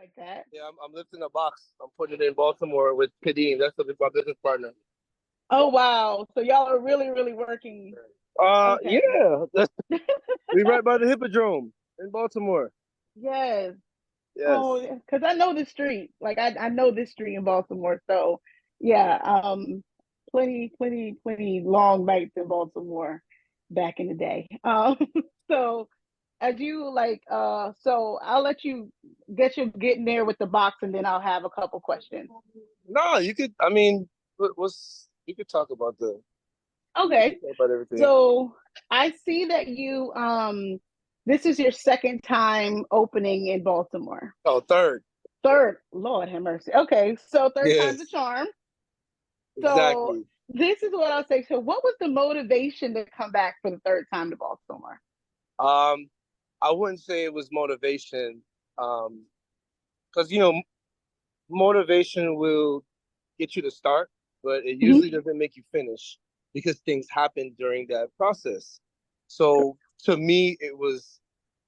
like that. Yeah, I'm lifting a box. I'm putting it in Baltimore with Kadeem. That's my business partner. Oh wow. So y'all are really, really working. Okay. Yeah, we right by the Hippodrome in Baltimore. Yes. Yes. Oh, because I know the street. Like I know this street in Baltimore. So yeah, plenty long nights in Baltimore back in the day. So as you like, so I'll let you getting there with the box, and then I'll have a couple questions. No, you could. I mean, what's you could talk about Okay. everything. So I see that you this is your second time opening in Baltimore. Oh, third. Third, Lord have mercy. Okay, so third time's a Yes, charm. So exactly. this is what I'll say. So what was the motivation to come back for the third time to Baltimore? Um, I wouldn't say it was motivation. Because motivation will get you to start, but it Mhm. usually doesn't make you finish because things happen during that process. So to me, it was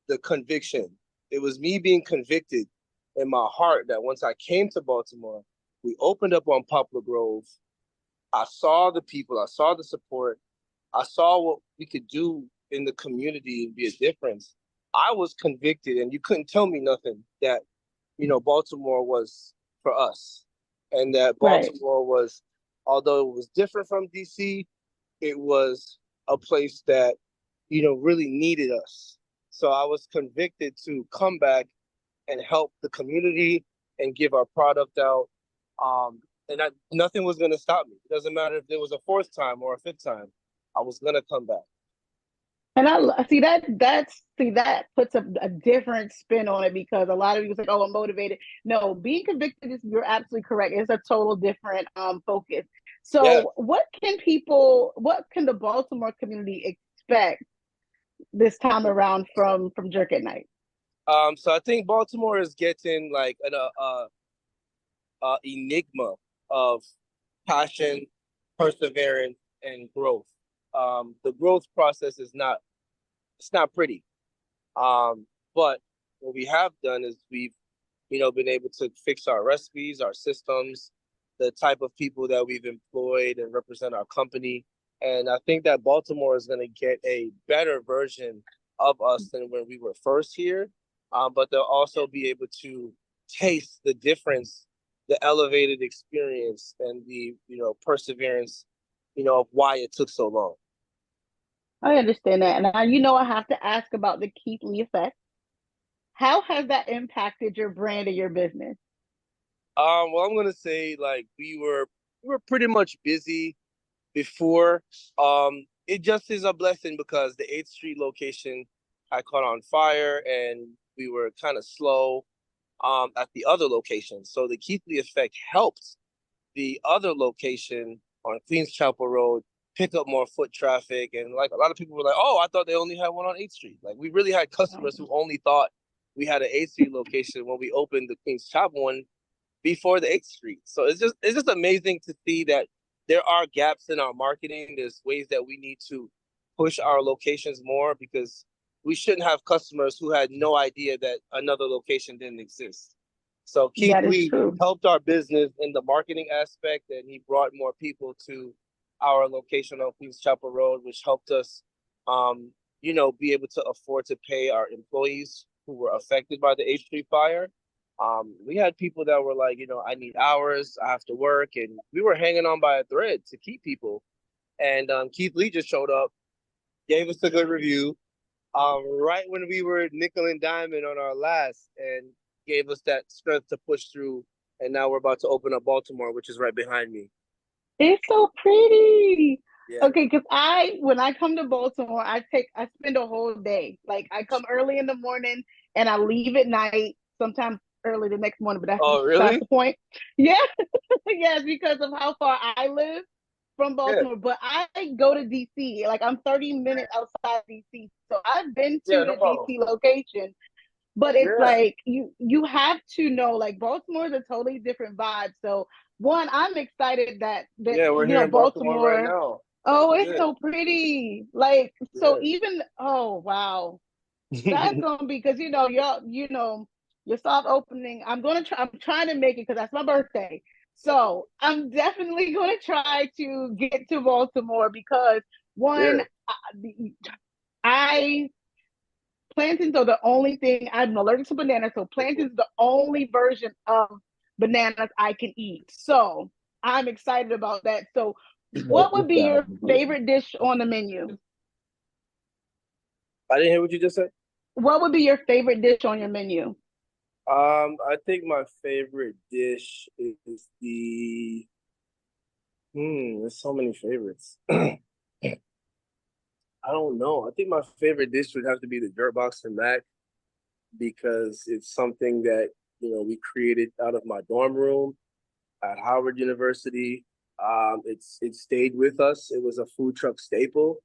the conviction. It was me being convicted in my heart that once I came to Baltimore, we opened up on Poplar Grove. I saw the people, I saw the support, I saw what we could do in the community and be a difference. I was convicted, and you couldn't tell me nothing that Baltimore was for us, and that Right. Baltimore was, although it was different from DC, it was a place that really needed us. So I was convicted to come back and help the community and give our product out. Nothing was going to stop me. It doesn't matter if there was a fourth time or a fifth time. I was going to come back. And I see that puts a different spin on it because a lot of people say, "Oh, I'm motivated." No, being convicted is you're absolutely correct. It's a total different focus. Yeah. So, what can the Baltimore community expect this time around from Jerk at Night? So I think Baltimore is getting like an enigma of passion, perseverance, and growth. The growth process is not it's not pretty. But what we have done is we've been able to fix our recipes, our systems, the type of people that we've employed and represent our company. And I think that Baltimore is going to get a better version of us than when we were first here. But they'll also be able to taste the difference, the elevated experience, and the perseverance, of why it took so long. I understand that, and I have to ask about the Keith Lee effect. How has that impacted your brand and your business? Well, I'm gonna say like we were pretty much busy before. It just is a blessing because the 8th Street location I caught on fire and we were kind of slow at the other location. So the Keithley effect helped the other location on Queens Chapel Road pick up more foot traffic. And like a lot of people were like, oh, I thought they only had one on 8th Street. Like we really had customers who only thought we had an 8th Street location when we opened the Queens Chapel one before the 8th Street. So it's just amazing to see that there are gaps in our marketing. There's ways that we need to push our locations more because we shouldn't have customers who had no idea that another location didn't exist. So Keith That is Lee true. helped our business in the marketing aspect, and he brought more people to our location on Queens Chapel Road, which helped us, be able to afford to pay our employees who were affected by the H Street fire. We had people that were like, I need hours, I have to work, and we were hanging on by a thread to keep people. And Keith Lee just showed up, gave us a good review, right when we were nickel and diamond on our last, and gave us that strength to push through. And now we're about to open up Baltimore, which is right behind me. It's so pretty. Yeah. Okay, because when I come to Baltimore, I spend a whole day. Like I come early in the morning and I leave at night, sometimes early the next morning, but that's Oh, besides really? the point. Yeah, yes, because of how far I live from Yeah. Baltimore. But I go to DC. Like I'm 30 minutes outside DC. So I've been Yeah, to no the problem. DC location, but it's Yeah. like you have to know like Baltimore is a totally different vibe. So one, I'm excited that Yeah, we're here in Baltimore right Baltimore. now. Oh, it's Yeah. so pretty. Like so Yeah. even oh wow. That's gonna be because y'all Your soft opening. I'm gonna try. I'm trying to make it because that's my birthday. So I'm definitely gonna try to get to Baltimore because one, Yeah. I plantains are the only thing. I'm allergic to bananas, so plantains are the only version of bananas I can eat. So I'm excited about that. So, what would be your favorite dish on the menu? I didn't hear what you just said. What would be your favorite dish on your menu? I think my favorite dish is the there's so many favorites. I don't know. I think my favorite dish would have to be the jerk box and mac because it's something that, we created out of my dorm room at Howard University. It stayed with us. It was a food truck staple.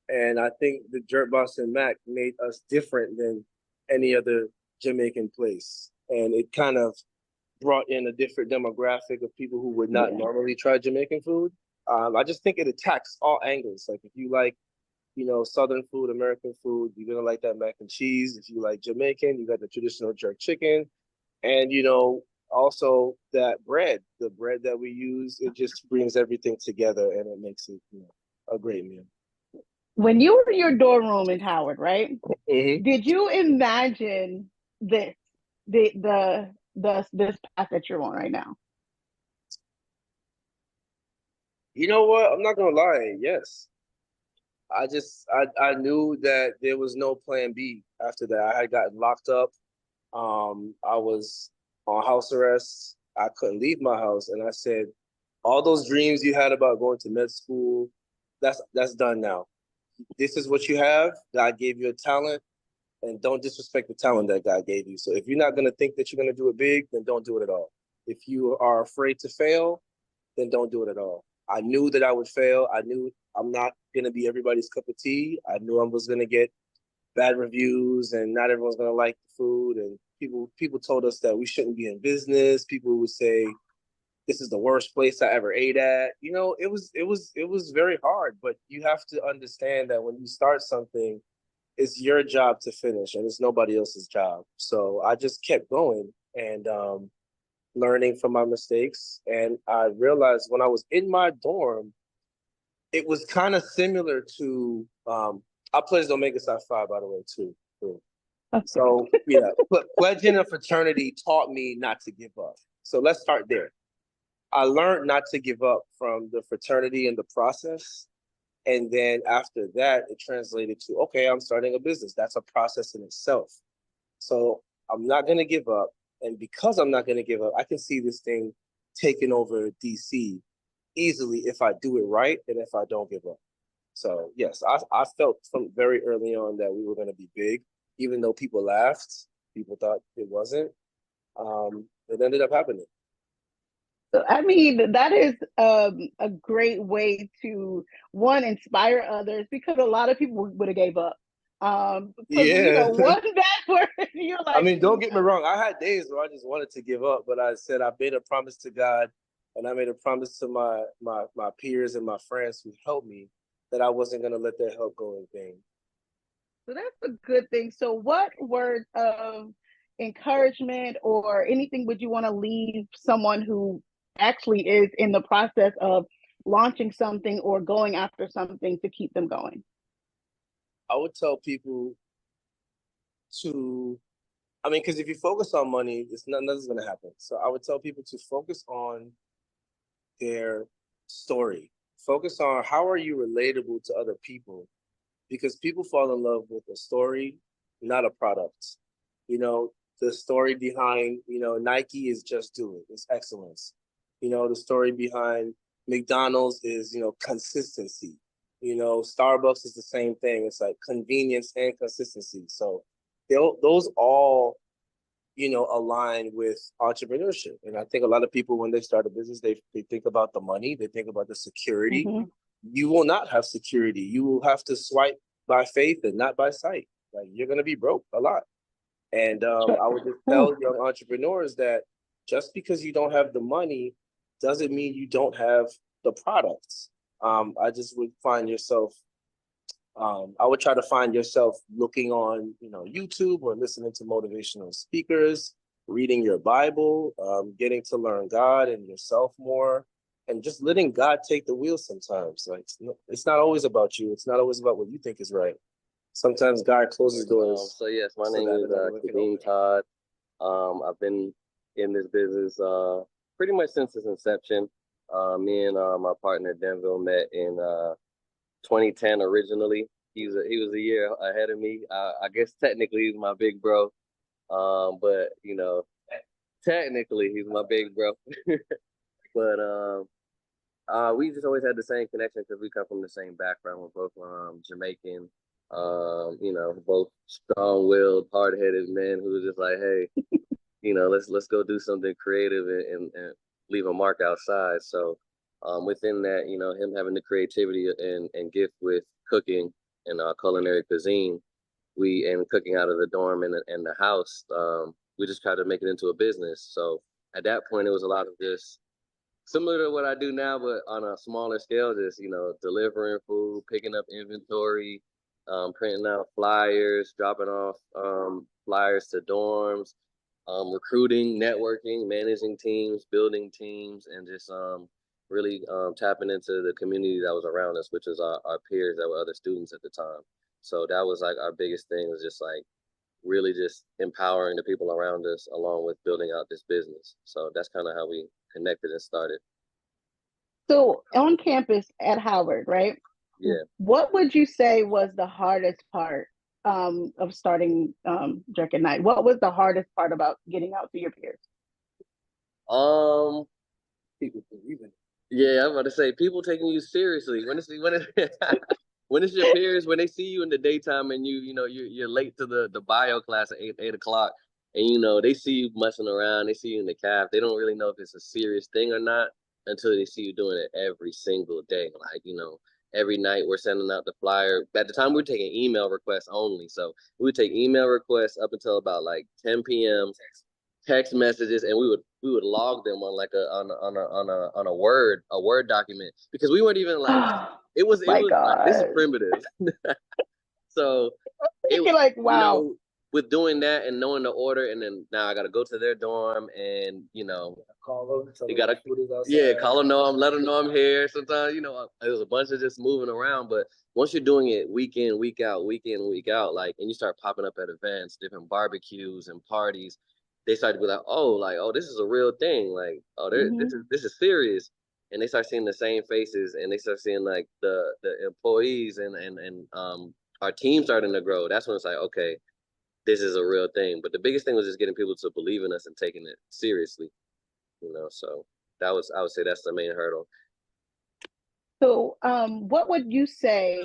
And I think the jerk box and mac made us different than any other Jamaican place. And it kind of brought in a different demographic of people who would not Yeah. normally try Jamaican food. I just think it attacks all angles. Like if you like, Southern food, American food, you're gonna like that mac and cheese. If you like Jamaican, you got the traditional jerk chicken. And also that bread, the bread that we use, it just brings everything together and it makes it, a great meal. When you were in your dorm room in Howard, right? Mm-hmm. Did you imagine this, this path that you're on right now? You know what? I'm not gonna lie. Yes, I knew that there was no plan B after that. I had gotten locked up. I was on house arrest. I couldn't leave my house, and I said, all those dreams you had about going to med school, that's done now. This is what you have. God gave you a talent, and don't disrespect the talent that God gave you. So if you're not gonna think that you're gonna do it big, then don't do it at all. If you are afraid to fail, then don't do it at all. I knew that I would fail. I knew I'm not gonna be everybody's cup of tea. I knew I was gonna get bad reviews and not everyone's gonna like the food. And people told us that we shouldn't be in business. People would say this is the worst place I ever ate at. It was very hard, but you have to understand that when you start something, it's your job to finish and it's nobody else's job. So I just kept going and learning from my mistakes. And I realized when I was in my dorm, it was kind of similar to I pledged Omega Psi Phi, by the way, too. So yeah, but pledging a fraternity taught me not to give up. So let's start there. I learned not to give up from the fraternity and the process. And then after that, it translated to, okay, I'm starting a business. That's a process in itself. So I'm not going to give up. And because I'm not going to give up, I can see this thing taking over DC easily if I do it right and if I don't give up. So yes, I felt from very early on that we were going to be big, even though people laughed, people thought it wasn't. It ended up happening. I mean, that is a great way to one inspire others because a lot of people would have gave up. Because Yeah. one bad word, you're I like, mean, don't get me wrong. I had days where I just wanted to give up, but I said I made a promise to God, and I made a promise to my peers and my friends who helped me that I wasn't going to let their help go in vain. so that's a good thing. So, what words of encouragement or anything would you want to leave someone who actually is in the process of launching something or going after something to keep them going? I would tell people to, I mean, because if you focus on money, nothing's going to happen. So I would tell people to focus on their story. Focus on how are you relatable to other people, because people fall in love with a story, not a product. The story behind, Nike is just do it. It's excellence. The story behind McDonald's is, consistency. Starbucks is the same thing. It's like convenience and consistency. So those all, align with entrepreneurship. And I think a lot of people, when they start a business, they think about the money, they think about the security. Mm-hmm. You will not have security. You will have to swipe by faith and not by sight. Like you're going to be broke a lot. And I would just tell young entrepreneurs that just because you don't have the money doesn't mean you don't have the products. I just would find yourself I would try to find yourself looking on, YouTube or listening to motivational speakers, reading your Bible, getting to learn God and yourself more, and just letting God take the wheel sometimes. Like it's not always about you. It's not always about what you think is right. Sometimes God closes doors. So yes, my name is Kadeem Todd. I've been in this business pretty much since its inception. Me and my partner Denville met in 2010 originally. He was a year ahead of me. I guess technically he's my big bro, but technically he's my big bro. But we just always had the same connection because we come from the same background. We're both Jamaican. Both strong-willed, hard-headed men who were just like, hey, let's go do something creative and leave a mark outside. So within that, him having the creativity and gift with cooking and culinary cuisine, and cooking out of the dorm and the house, we just tried to make it into a business. So at that point, it was a lot of just similar to what I do now, but on a smaller scale, just, delivering food, picking up inventory, printing out flyers, dropping off flyers to dorms, recruiting, networking, managing teams, building teams, and just really tapping into the community that was around us, which was our peers that were other students at the time. So that was like our biggest thing, was just like really just empowering the people around us along with building out this business. So that's kind of how we connected and started. So on campus at Howard, right? Yeah. What would you say was the hardest part of starting Jerk at Night? What was the hardest part about getting out to your peers? People believing. Yeah, I'm about to say people taking you seriously. When it's when it's your peers, when they see you in the daytime and you're late to the bio class at 8 o'clock, and they see you messing around, they see you in the caf, they don't really know if it's a serious thing or not until they see you doing it every single day. Like, every night we're sending out the flyer. At the time we were taking email requests only. So we would take email requests up until about like 10 p.m. text messages, and we would log them on a word document, because we weren't even like it was like, this is primitive. So you're like, wow. With doing that and knowing the order, and then now I got to go to their dorm and call them. You gotta call them, let them know I'm here. Sometimes there's a bunch of just moving around, but once you're doing it week in, week out, like, and you start popping up at events, different barbecues and parties, they start to be like, oh, this is a real thing. Like, oh, this is serious. And they start seeing the same faces, and they start seeing like the employees and our team starting to grow. That's when it's like, okay, this is a real thing. But the biggest thing was just getting people to believe in us and taking it seriously. So I would say that's the main hurdle. So what would you say,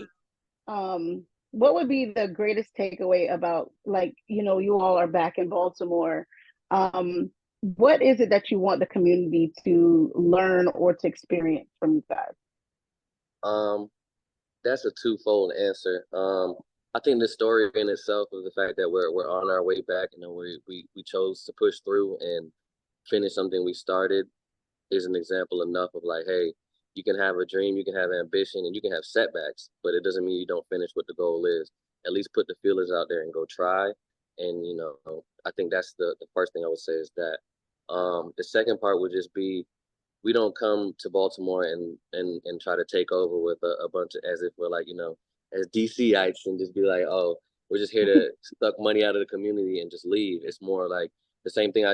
what would be the greatest takeaway about, like, you all are back in Baltimore. What is it that you want the community to learn or to experience from you guys? That's a twofold answer. I think the story in itself of the fact that we're on our way back, we chose to push through and finish something we started is an example enough of like, hey, you can have a dream, you can have ambition, and you can have setbacks, but it doesn't mean you don't finish what the goal is. At least put the feelers out there and go try. And, I think that's the first thing I would say is that. The second part would just be, we don't come to Baltimore and try to take over with a bunch of, as if we're like, as DCites, and just be like, oh, we're just here to suck money out of the community and just leave. It's more like the same thing.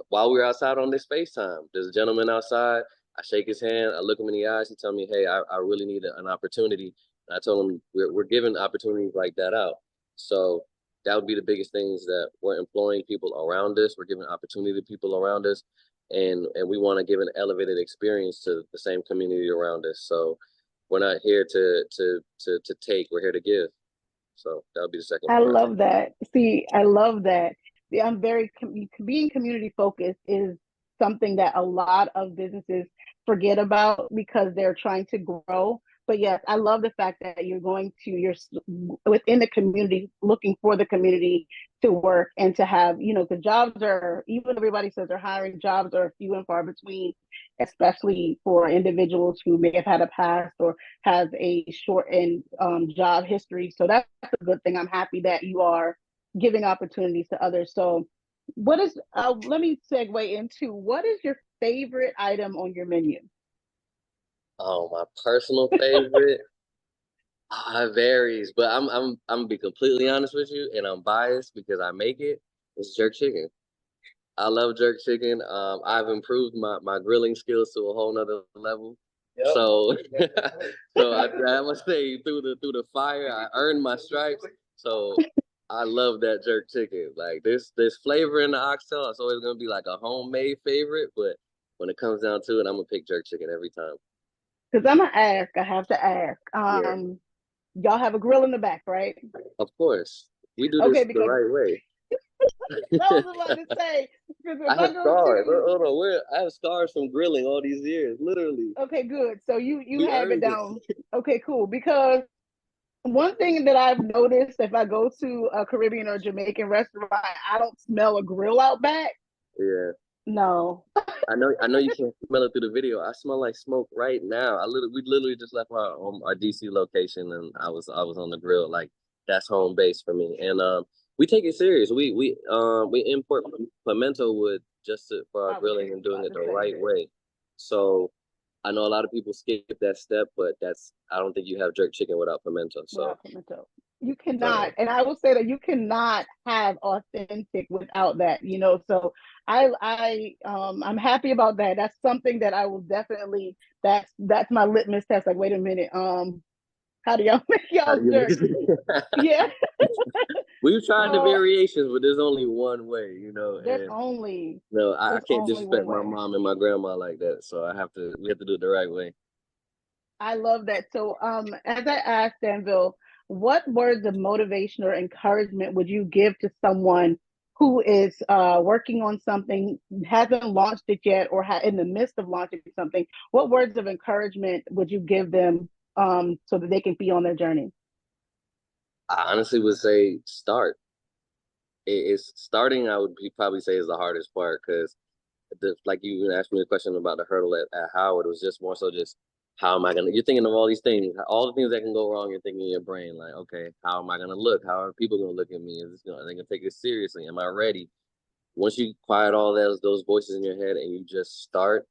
While we were outside on this FaceTime, there's a gentleman outside. I shake his hand. I look him in the eyes. He tells me, hey, I really need an opportunity. And I told him we're giving opportunities like that out. So that would be the biggest things, that we're employing people around us. We're giving opportunity to people around us. And we want to give an elevated experience to the same community around us. So we're not here to take, we're here to give. So that would be the second part. I love that. See, I love that. Yeah, I'm being community focused is something that a lot of businesses forget about because they're trying to grow. But yes, I love the fact that you're within the community, looking for the community to work and to have, because jobs are, even everybody says they're hiring, jobs are few and far between. especially for individuals who may have had a past or have a shortened job history. So that's a good thing. I'm happy that you are giving opportunities to others. So what is, let me segue into, what is your favorite item on your menu? Oh, my personal favorite. It varies, but I'm gonna be completely honest with you, and I'm biased because I make it. It's jerk chicken. I love jerk chicken. I've improved my grilling skills to a whole nother level. Yep. So, so I must say through the fire, I earned my stripes. So I love that jerk chicken. Like there's flavor in the oxtail. It's always gonna be like a homemade favorite, but when it comes down to it, I'm gonna pick jerk chicken every time. Because I have to ask. Yeah. Y'all have a grill in the back, right? Of course, we do Okay, this the because right way. I was about to say, because if I I have go scars. to, Hold on, I have scars from grilling all these years, literally. okay, good. So you We have it earned down. it. Okay, cool. Because one thing that I've noticed, if I go to a Caribbean or Jamaican restaurant, I don't smell a grill out back. Yeah. No. I know you can't smell it through the video. I smell like smoke right now. We literally just left our DC location, and I was on the grill. Like that's home base for me. And we take it serious. We import pimento wood for our grilling and doing it the right way. So I know a lot of people skip that step, but I don't think you have jerk chicken without pimento. So Without pimento. You cannot, and I will say that you cannot have authentic without that, you know. So I'm happy about that. That's something that I will definitely, that's my litmus test. Like, wait a minute, how do y'all make how do y'all you jerk? Yeah. We've tried the So variations, but there's only one way, you know. there's And only no, I there's can't only one disrespect my way. mom and my grandma like that. So we have to do it the right way. I love that. So as I asked Danville, what words of motivation or encouragement would you give to someone who is working on something, hasn't launched it yet, or in the midst of launching something? What words of encouragement would you give them so that they can be on their journey? I honestly would say start. It's starting. I would probably say is the hardest part because, like you asked me a question about the hurdle at Howard, it was just more so just how am I gonna? You're thinking of all these things, all the things that can go wrong. You're thinking in your brain like, okay, how am I gonna look? How are people gonna look at me? Are they gonna take it seriously? Am I ready? Once you quiet all those voices in your head and you just start,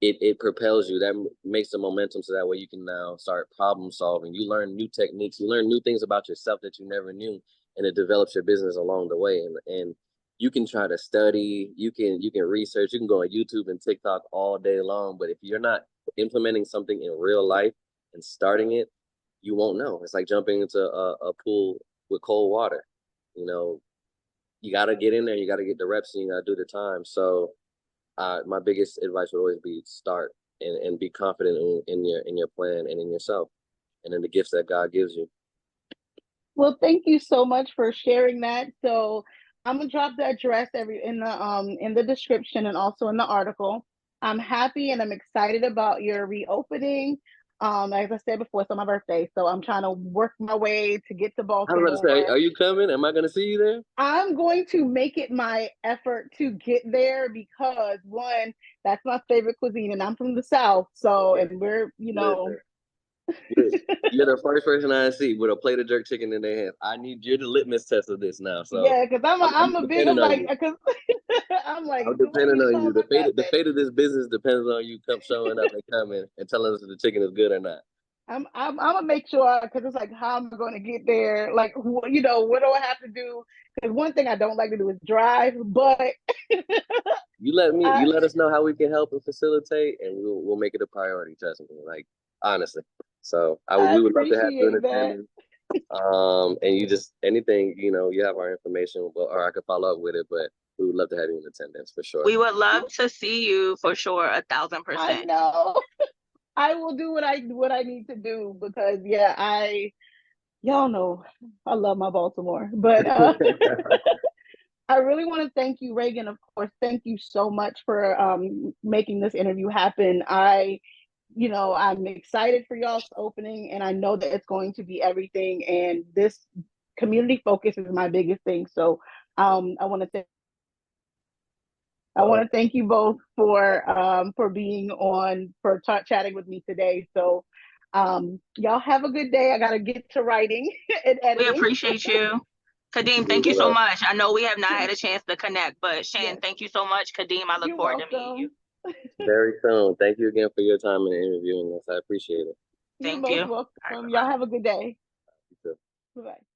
it propels you. That makes the momentum so that way you can now start problem solving. You learn new techniques, you learn new things about yourself that you never knew, and it develops your business along the way. And you can try to study, you can research, you can go on YouTube and TikTok all day long, but if you're not implementing something in real life and starting it, you won't know. It's like jumping into a pool with cold water. You know, you got to get in there, you got to get the reps, and you got to do the time. So my biggest advice would always be start and be confident in your plan and in yourself and in the gifts that God gives you. Well, thank you so much for sharing that. So I'm gonna drop the address in the description and also in the article. I'm happy and I'm excited about your reopening. As I said before, it's on my birthday, so I'm trying to work my way to get to I was about to say, Baltimore. are you coming? Am I going to see you there? I'm going to make it my effort to get there because one, that's my favorite cuisine, and I'm from the South, so and we're Listen, you're the first person I see with a plate of jerk chicken in their hands. You're the litmus test of this now. So yeah, because I'm depending on like, you. because I'm like, I'm so what are depending you on talking you. about The birthday? fate of this business depends on you come showing up and coming and telling us if the chicken is good or not. I'm gonna make sure because it's like, how am I going to get there? Like, you know, what do I have to do? Because one thing I don't like to do is drive, but You I, let us know how we can help and facilitate, and we'll make it a priority. Trust me, like honestly. So I we would love to have you in appreciate that. attendance. And you just anything you have our information, or I could follow up with it, but we would love to have you in attendance for sure. We would love to see you for sure, 1,000%. I know. I will do what I need to do because y'all know I love my Baltimore, but I really want to thank you, Reagan. Of course, thank you so much for making this interview happen. I'm excited for y'all's opening, and I know that it's going to be everything. And this community focus is my biggest thing. So I want to thank I want to thank you both for being on, for chatting with me today. So y'all have a good day. I got to get to writing and We editing. appreciate you. Kadeem, thank you so much. I know we have not had a chance to connect, but Shan, thank you so much. Kadeem, I look forward to meeting you. Very soon. Thank you again for your time and interviewing us. I appreciate it. You're Thank most you. welcome. All right, Y'all have a good day. You too. Bye-bye.